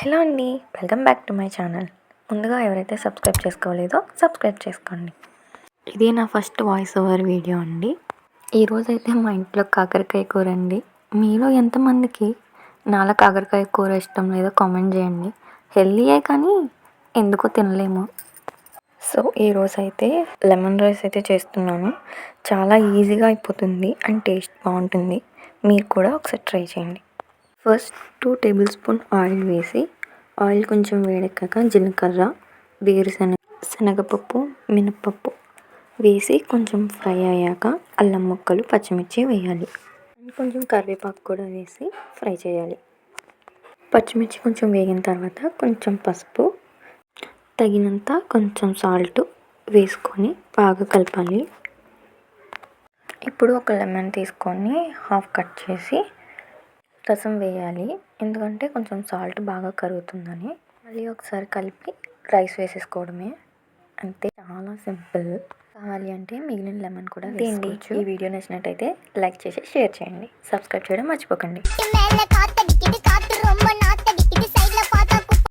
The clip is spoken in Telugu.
హలో అండి, welcome back to my channel. ముందుగా ఎవరైతే సబ్స్క్రైబ్ చేసుకోలేదో సబ్స్క్రైబ్ చేసుకోండి. ఇది నా ఫస్ట్ వాయిస్ ఓవర్ వీడియో అండి. ఈరోజైతే మా ఇంట్లో కాకరకాయ కూర అండి. మీలో ఎంతమందికి నాలా కాకరకాయ కూర ఇష్టం లేదో కామెంట్ చేయండి. హెల్దీయే కానీ ఎందుకో తినలేము. సో ఈరోజైతే లెమన్ రైస్ అయితే చేస్తున్నాను. చాలా ఈజీగా అయిపోతుంది అండ్ టేస్ట్ బాగుంటుంది. మీరు కూడా ఒకసారి ట్రై చేయండి. ఫస్ట్ 2 టేబుల్ స్పూన్ ఆయిల్ వేసి, ఆయిల్ కొంచెం వేడెక్కాక జీలకర్ర, శనగపప్పు, మినపప్పు వేసి కొంచెం ఫ్రై అయ్యాక అల్లం ముక్కలు, పచ్చిమిర్చి వేయాలి. కొంచెం కరివేపాకు కూడా వేసి ఫ్రై చేయాలి. పచ్చిమిర్చి కొంచెం వేగిన తర్వాత కొంచెం పసుపు, తగినంత కొంచెం సాల్ట్ వేసుకొని బాగా కలపాలి. ఇప్పుడు ఒక లెమన్ తీసుకొని హాఫ్ కట్ చేసి రసం వేయాలి. ఎందుకంటే కొంచెం సాల్ట్ బాగా కరుగుతుందని. మళ్ళీ ఒకసారి కలిపి రైస్ వేసేసుకోవడమే. అంతే, చాలా సింపుల్. కావాలి అంటే మిగిలిన లెమన్ కూడా వేసుకోవచ్చు. ఈ వీడియో నచ్చినట్టయితే లైక్ చేసి షేర్ చేయండి. సబ్స్క్రైబ్ చేయడం మర్చిపోకండి.